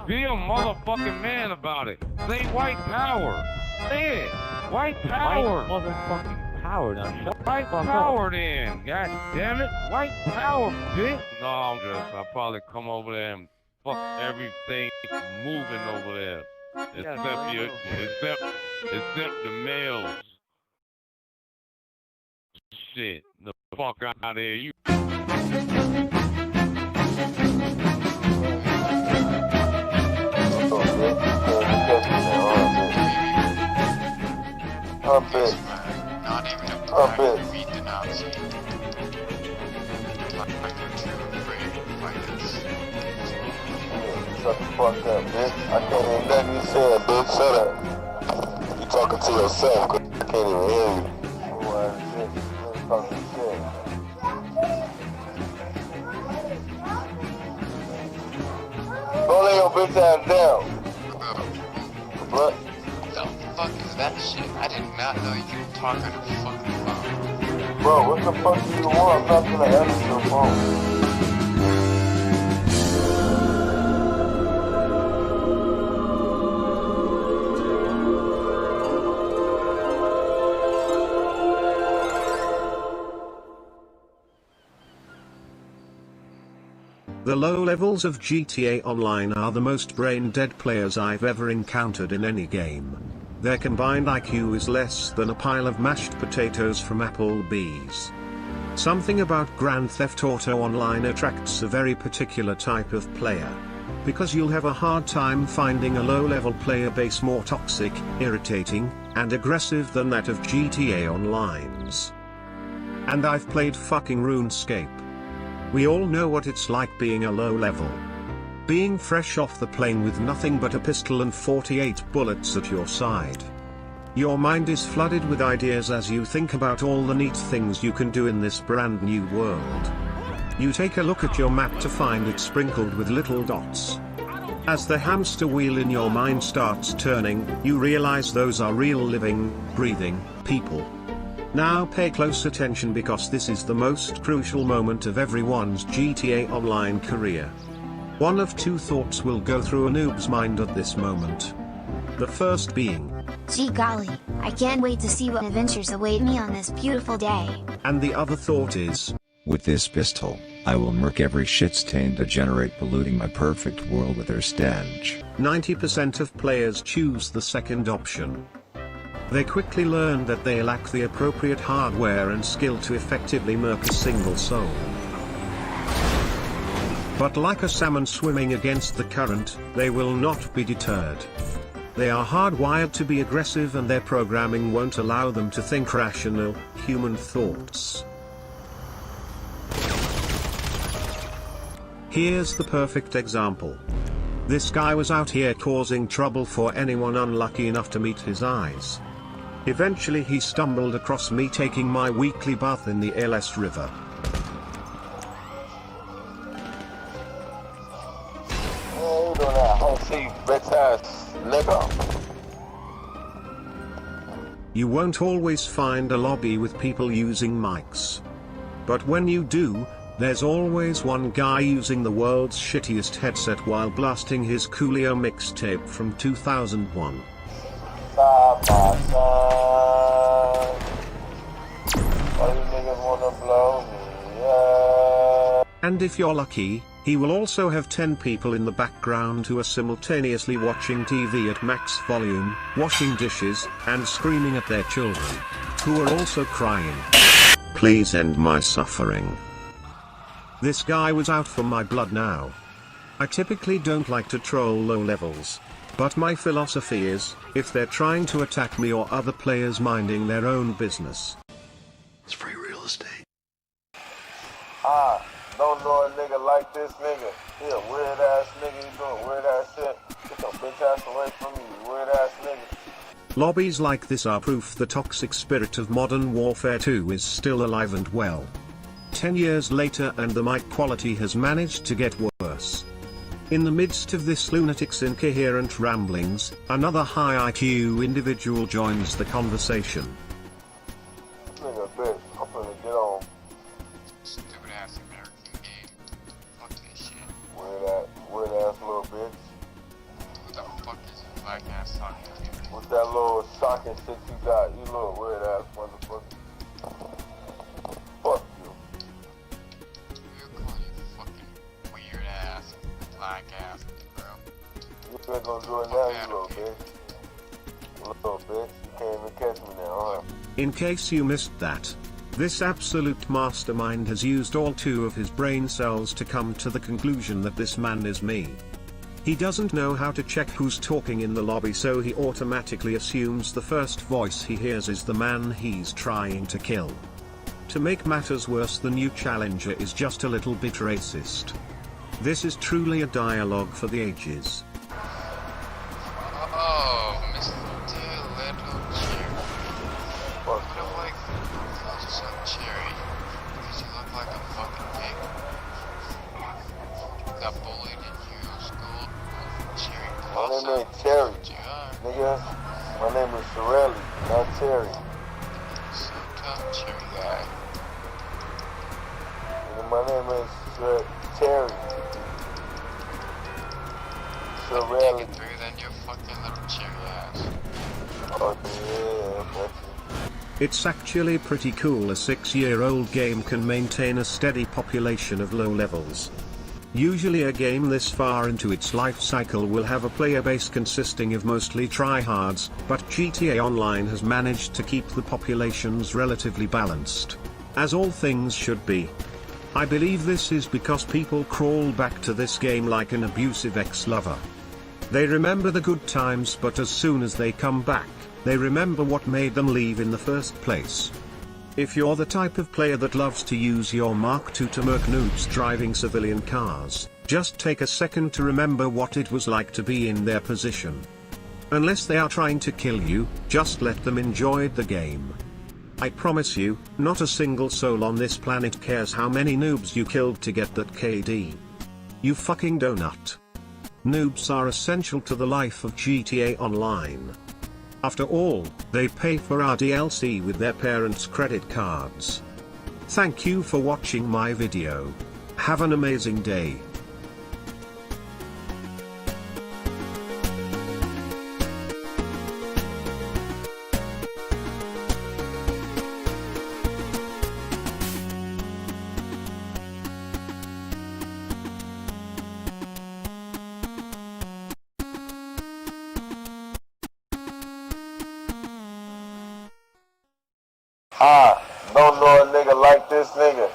Be a motherfucking man about it. Say white power. Say it. White power. White motherfucking power. Now shut White the fuck power up. then. God damn it. White power, bitch. No, I'll probably come over there and fuck everything moving over there. Except the males. Shit. The fuck out of here. You. Not even a plan to meet the Nazi. Like what you're afraid to fight us. Shut the fuck up, bitch. I can't hear nothing you said, bitch. Shut up. You talking to yourself, cause I can't even hear you. What shit? You talking shit. Go lay your bitch ass down. What? The fuck is that shit? I did not know you could talk on a fucking phone. Bro, what the fuck do you want? I'm not gonna answer your phone. The low levels of GTA Online are the most brain-dead players I've ever encountered in any game. Their combined IQ is less than a pile of mashed potatoes from Applebee's. Something about Grand Theft Auto Online attracts a very particular type of player. Because you'll have a hard time finding a low-level player base more toxic, irritating, and aggressive than that of GTA Online's. And I've played fucking Runescape. We all know what it's like being a low level. Being fresh off the plane with nothing but a pistol and 48 bullets at your side. Your mind is flooded with ideas as you think about all the neat things you can do in this brand new world. You take a look at your map to find it sprinkled with little dots. As the hamster wheel in your mind starts turning, you realize those are real living, breathing people. Now pay close attention because this is the most crucial moment of everyone's GTA Online career. One of two thoughts will go through a noob's mind at this moment. The first being, gee golly, I can't wait to see what adventures await me on this beautiful day. And the other thought is, with this pistol, I will murk every shit-stained degenerate polluting my perfect world with their stench. 90% of players choose the second option. They quickly learn that they lack the appropriate hardware and skill to effectively murk a single soul. But like a salmon swimming against the current, they will not be deterred. They are hardwired to be aggressive and their programming won't allow them to think rational, human thoughts. Here's the perfect example. This guy was out here causing trouble for anyone unlucky enough to meet his eyes. Eventually he stumbled across me taking my weekly bath in the LS River. Hey, you doing that whole seat, bitch ass nigga. You won't always find a lobby with people using mics. But when you do, there's always one guy using the world's shittiest headset while blasting his Coolio mixtape from 2001. Side by side. Why you niggas wanna blow me up? And if you're lucky, he will also have 10 people in the background who are simultaneously watching TV at max volume, washing dishes, and screaming at their children, who are also crying. Please end my suffering. This guy was out for my blood now. I typically don't like to troll low levels. But my philosophy is, if they're trying to attack me or other players minding their own business. It's free real estate. Don't know a nigga like this nigga. He a weird ass nigga, he doing weird ass shit. Get your bitch ass away from me, you weird ass nigga. Lobbies like this are proof the toxic spirit of Modern Warfare 2 is still alive and well. 10 years later and the mic quality has managed to get worse. In the midst of this lunatic's incoherent ramblings, another high IQ individual joins the conversation. Nigga bitch, I'm finna get on. Stupid ass American game. Fuck this shit. Weird ass little bitch. like ass, bro. You ain't gonna do it now, you little bitch. Little bitch, you can't even catch me now, huh? In case you missed that, this absolute mastermind has used all 2 of his brain cells to come to the conclusion that this man is me. He doesn't know how to check who's talking in the lobby, so he automatically assumes the first voice he hears is the man he's trying to kill. To make matters worse, the new challenger is just a little bit racist. This is truly a dialogue for the ages. Oh, Mr. Little Cherry. Fuck. You don't like some cherry because you look like a fucking pig. Got bullied in your school. Cherry My Blossom. name ain't Terry, You are. nigga. My name is Sorelli, not Terry. So tough, cherry guy. Nigga, my name is Terry. Take Sorelli. it through then, you fucking little cherry ass. Oh yeah, that's it. It's actually pretty cool a 6-year-old game can maintain a steady population of low levels. Usually a game this far into its life cycle will have a player base consisting of mostly tryhards, but GTA Online has managed to keep the populations relatively balanced. As all things should be. I believe this is because people crawl back to this game like an abusive ex-lover. They remember the good times, but as soon as they come back, they remember what made them leave in the first place. If you're the type of player that loves to use your Mark II to murk noobs driving civilian cars, just take a second to remember what it was like to be in their position. Unless they are trying to kill you, just let them enjoy the game. I promise you, not a single soul on this planet cares how many noobs you killed to get that KD. You fucking donut. Noobs are essential to the life of GTA Online. After all, they pay for our DLC with their parents' credit cards. Thank you for watching my video. Have an amazing day. Don't know a nigga like this nigga.